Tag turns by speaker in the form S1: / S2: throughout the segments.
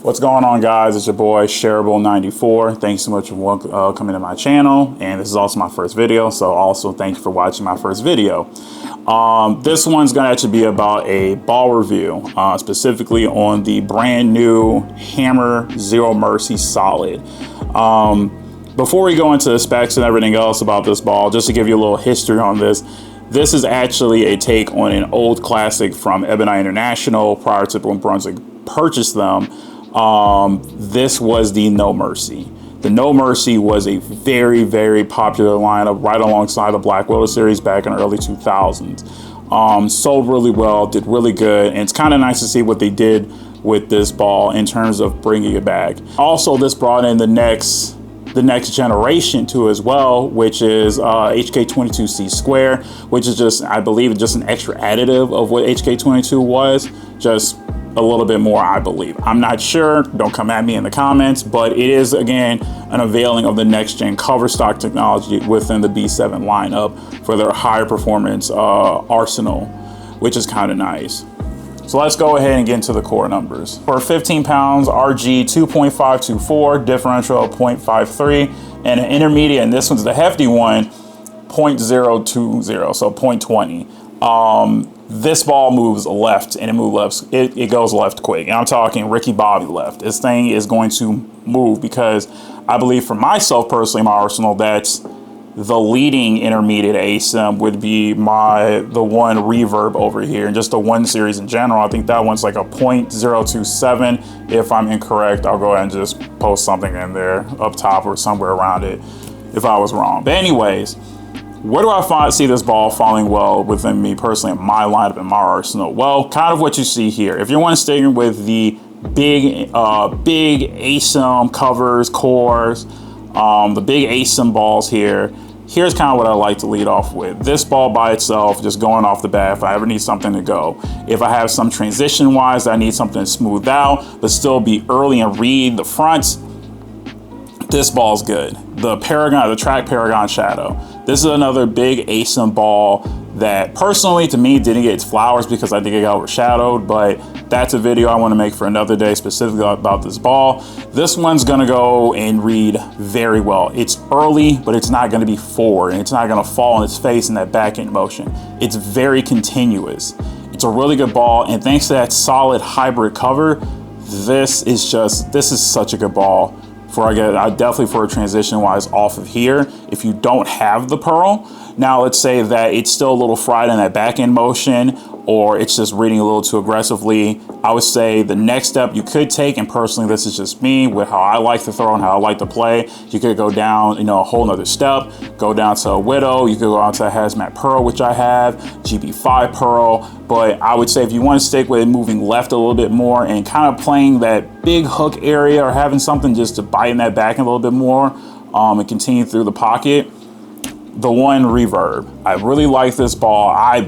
S1: What's going on, guys? It's your boy Shareable94. Thanks so much for coming to my channel, and this is also my first video, so also thank you for watching my first video. This one's gonna actually be about a ball review, specifically on the brand new Hammer Zero Mercy Solid. Before we go into the specs and everything else about this ball, just to give you a little history on this, this is actually a take on an old classic from Ebonite International prior to when Brunswick purchased them. This was the No Mercy. The No Mercy was a very, very popular lineup right alongside the Black Widow series back in the early 2000s. Sold really well, did really good, and it's kind of nice to see what they did with this ball in terms of bringing it back. Also, this brought in the next generation too as well, which is HK22C Square, which is just, I believe, just an extra additive of what HK22 was, just a little bit more, I believe. I'm not sure, don't come at me in the comments, but it is, again, an unveiling of the next gen cover stock technology within the B7 lineup for their higher performance arsenal, which is kind of nice. So let's go ahead and get into the core numbers. For 15 pounds, RG 2.524, differential 0.53, and an intermediate, and this one's the hefty one, 0.020, so 0.20. This ball moves left, and it goes left quick. And I'm talking Ricky Bobby left. This thing is going to move because I believe for myself personally, my arsenal, that's the leading intermediate ASIM would be the one Reverb over here, and just the one series in general. I think that one's like a 0.027. If I'm incorrect, I'll go ahead and just post something in there up top or somewhere around it if I was wrong. But anyways, where do I see this ball falling well within me personally in my lineup and my arsenal? Well, kind of what you see here. If you want to stay with the big ASIM covers, cores, the big ASIM balls here, here's kind of what I like to lead off with. This ball by itself, just going off the bat, if I ever need something to go. If I have some transition wise that I need something to smooth out, but still be early and read the fronts, this ball's good. The Track Paragon Shadow. This is another big ASIM ball that personally to me didn't get its flowers because I think it got overshadowed, but that's a video I want to make for another day specifically about this ball. This one's gonna go and read very well. It's early, but it's not gonna be forward, and it's not gonna fall on its face in that back end motion. It's very continuous. It's a really good ball, and thanks to that solid hybrid cover, this is such a good ball. Definitely for a transition wise off of here, if you don't have the Pearl. Now let's say that it's still a little fried in that back end motion, or it's just reading a little too aggressively. I would say the next step you could take, and personally this is just me with how I like to throw and how I like to play, you could go down, a whole nother step, go down to a Widow, you could go out to a Hazmat Pearl, which I have, GB5 Pearl, but I would say if you want to stick with moving left a little bit more and kind of playing that big hook area or having something just to bite in that back a little bit more and continue through the pocket, the one Reverb. I really like this ball. I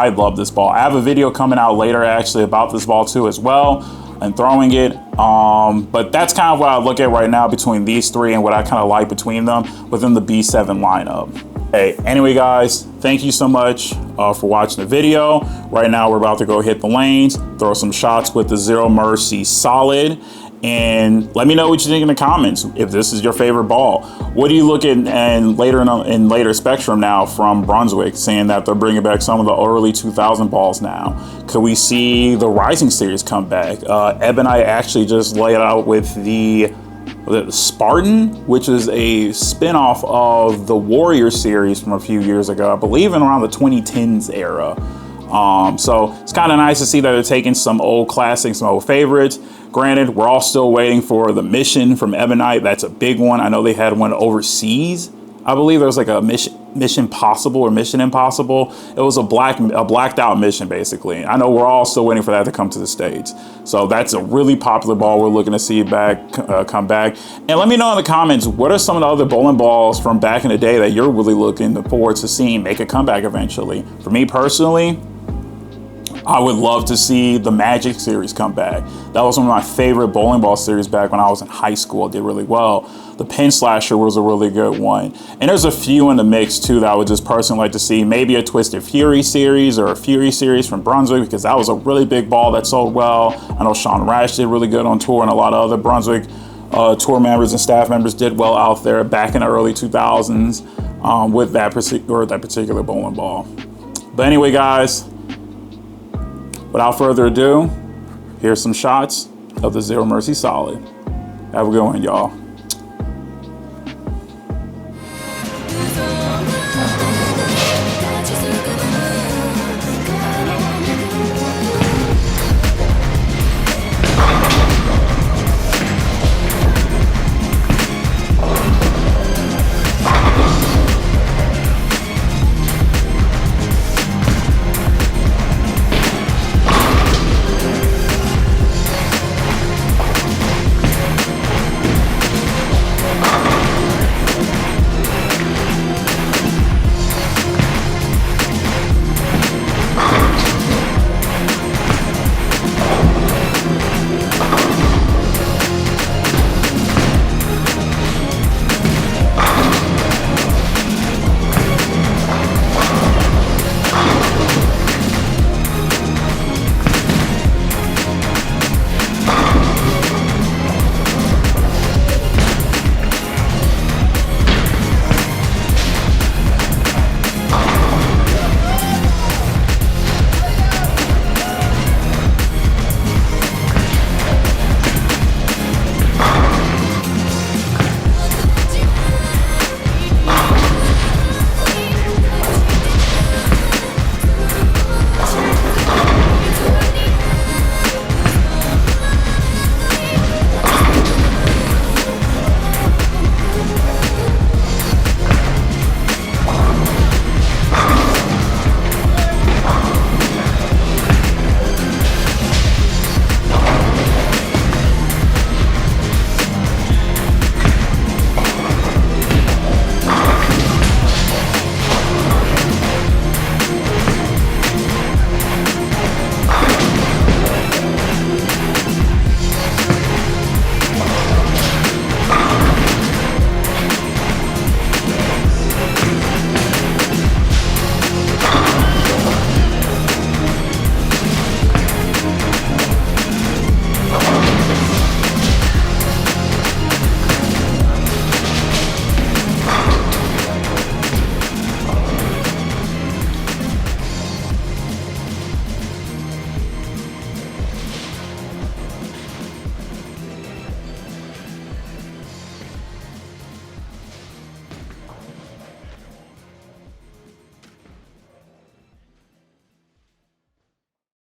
S1: love this ball. I have a video coming out later actually about this ball too as well, and throwing it. But that's kind of what I look at right now between these three and what I kind of like between them within the B7 lineup. Hey, anyway guys, thank you so much for watching the video. Right now we're about to go hit the lanes, throw some shots with the Zero Mercy Solid, and let me know what you think in the comments if this is your favorite ball. What do you look at in later Spectrum now from Brunswick, saying that they're bringing back some of the early 2000 balls now? Could we see the Rising series come back? Ebonite actually just laid out with the Spartan, which is a spin-off of the Warrior series from a few years ago, I believe in around the 2010s era. So it's kind of nice to see that they're taking some old classics, some old favorites. Granted, we're all still waiting for the Mission from Ebonite. That's a big one. I know they had one overseas. I believe there was like a Mission Possible or Mission Impossible. It was a blacked out mission basically. I know we're all still waiting for that to come to the States. So that's a really popular ball we're looking to see come back. And let me know in the comments, what are some of the other bowling balls from back in the day that you're really looking forward to seeing make a comeback eventually? For me personally, I would love to see the Magic series come back. That was one of my favorite bowling ball series back when I was in high school. It did really well. The Pin Slasher was a really good one. And there's a few in the mix too that I would just personally like to see. Maybe a Twisted Fury series or a Fury series from Brunswick, because that was a really big ball that sold well. I know Sean Rash did really good on tour, and a lot of other Brunswick tour members and staff members did well out there back in the early 2000s with that particular bowling ball. But anyway, guys, without further ado, here's some shots of the Zero Mercy Solid. Have a good one, y'all.